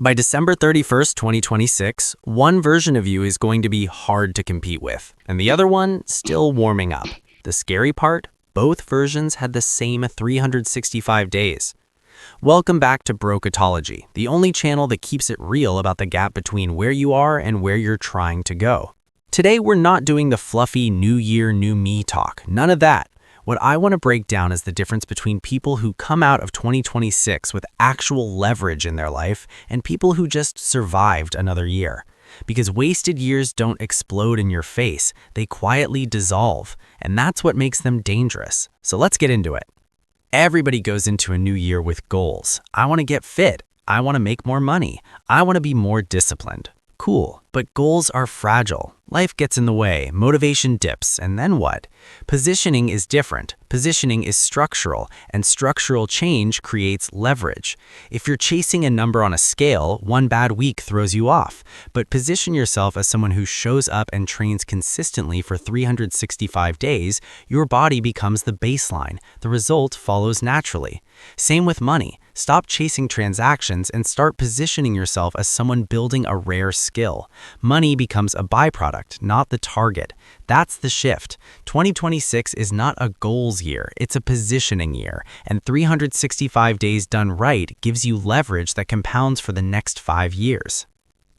By December 31st, 2026, one version of you is going to be hard to compete with, and the other one still warming up. The scary part? Both versions had the same 365 days. Welcome back to Broketology, the only channel that keeps it real about the gap between where you are and where you're trying to go. Today, we're not doing the fluffy New Year, New Me talk. None of that. What I want to break down is the difference between people who come out of 2026 with actual leverage in their life and people who just survived another year. Because wasted years don't explode in your face, they quietly dissolve, and that's what makes them dangerous. So let's get into it. Everybody goes into a new year with goals. I want to get fit. I want to make more money. I want to be more disciplined. Cool, but goals are fragile. Life gets in the way, motivation dips, and then what? Positioning is different. Positioning is structural, and structural change creates leverage. If you're chasing a number on a scale, one bad week throws you off. But position yourself as someone who shows up and trains consistently for 365 days, your body becomes the baseline. The result follows naturally. Same with money. Stop chasing transactions and start positioning yourself as someone building a rare skill. Money becomes a byproduct, not the target. That's the shift. 2026 is not a goals year, it's a positioning year, and 365 days done right gives you leverage that compounds for the next 5 years.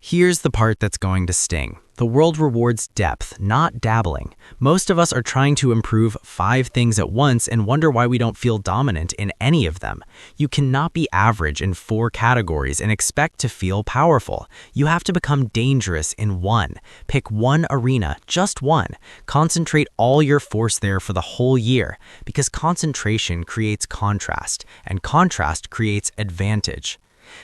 Here's the part that's going to sting. The world rewards depth, not dabbling. Most of us are trying to improve 5 things at once and wonder why we don't feel dominant in any of them. You cannot be average in 4 categories and expect to feel powerful. You have to become dangerous in one. Pick one arena, just one. Concentrate all your force there for the whole year, because concentration creates contrast, and contrast creates advantage.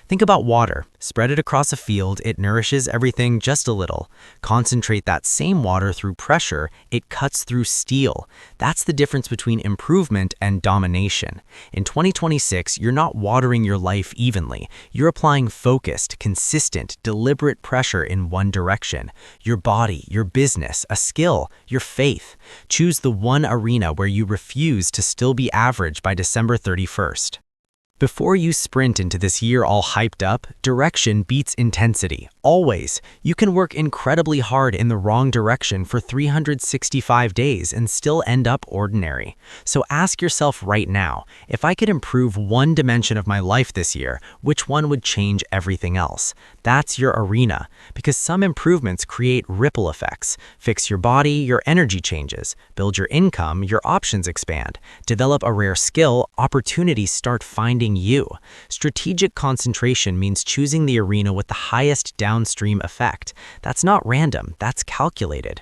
Think about water. Spread it across a field, it nourishes everything just a little. Concentrate that same water through pressure, it cuts through steel. That's the difference between improvement and domination. In 2026, you're not watering your life evenly. You're applying focused, consistent, deliberate pressure in one direction. Your body, your business, a skill, your faith. Choose the one arena where you refuse to still be average by December 31st. Before you sprint into this year all hyped up, direction beats intensity. Always. You can work incredibly hard in the wrong direction for 365 days and still end up ordinary. So ask yourself right now, if I could improve one dimension of my life this year, which one would change everything else? That's your arena, because some improvements create ripple effects. Fix your body, your energy changes. Build your income, your options expand. Develop a rare skill, opportunities start finding you. Strategic concentration means choosing the arena with the highest downstream effect. That's not random, that's calculated.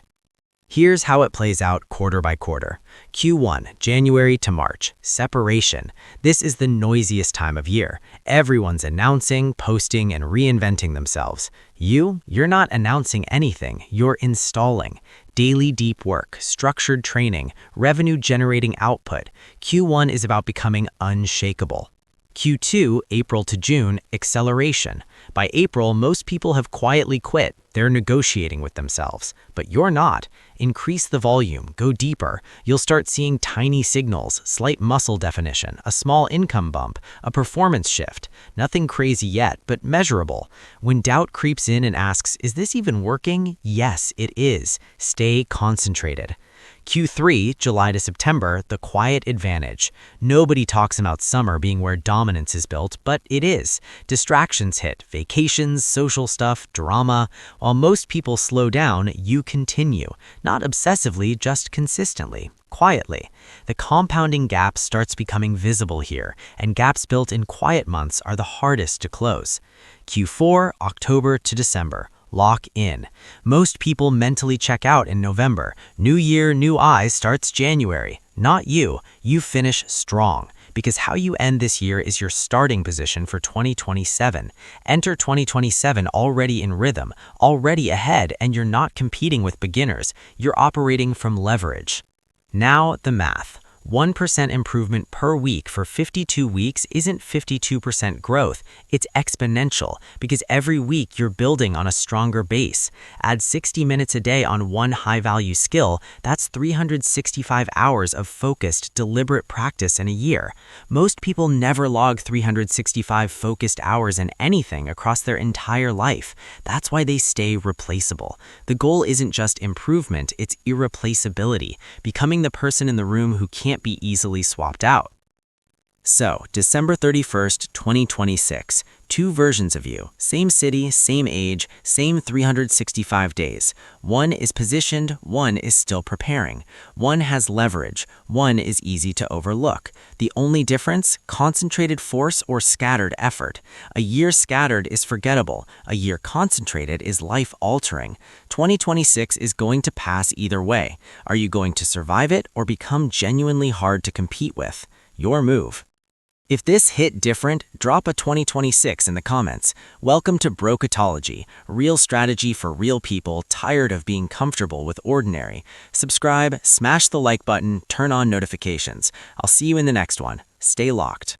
Here's how it plays out quarter by quarter. Q1, January to March, separation. This is the noisiest time of year. Everyone's announcing, posting, and reinventing themselves. You're not announcing anything, you're installing. Daily deep work, structured training, revenue-generating output. Q1 is about becoming unshakable. Q2, April to June, acceleration. By April, most people have quietly quit. They're negotiating with themselves. But you're not. Increase the volume, go deeper. You'll start seeing tiny signals, slight muscle definition, a small income bump, a performance shift. Nothing crazy yet, but measurable. When doubt creeps in and asks, is this even working? Yes, it is. Stay concentrated. Q3, July to September, the quiet advantage. Nobody talks about summer being where dominance is built, but it is. Distractions hit, vacations, social stuff, drama. While most people slow down, you continue. Not obsessively, just consistently. Quietly. The compounding gap starts becoming visible here, and gaps built in quiet months are the hardest to close. Q4, October to December. Lock in. Most people mentally check out in November. New year, new eyes starts January. Not you. You finish strong. Because how you end this year is your starting position for 2027. Enter 2027 already in rhythm, already ahead, and you're not competing with beginners. You're operating from leverage. Now, the math. 1% improvement per week for 52 weeks isn't 52% growth, it's exponential because every week you're building on a stronger base. Add 60 minutes a day on one high-value skill, that's 365 hours of focused, deliberate practice in a year. Most people never log 365 focused hours in anything across their entire life. That's why they stay replaceable. The goal isn't just improvement, it's irreplaceability, becoming the person in the room who can't be easily swapped out. So, December 31st, 2026, two versions of you, same city, same age, same 365 days. One is positioned, one is still preparing. One has leverage, one is easy to overlook. The only difference, concentrated force or scattered effort. A year scattered is forgettable, a year concentrated is life-altering. 2026 is going to pass either way. Are you going to survive it or become genuinely hard to compete with? Your move. If this hit different, drop a 2026 in the comments. Welcome to Broketology, real strategy for real people tired of being comfortable with ordinary. Subscribe, smash the like button, turn on notifications. I'll see you in the next one. Stay locked.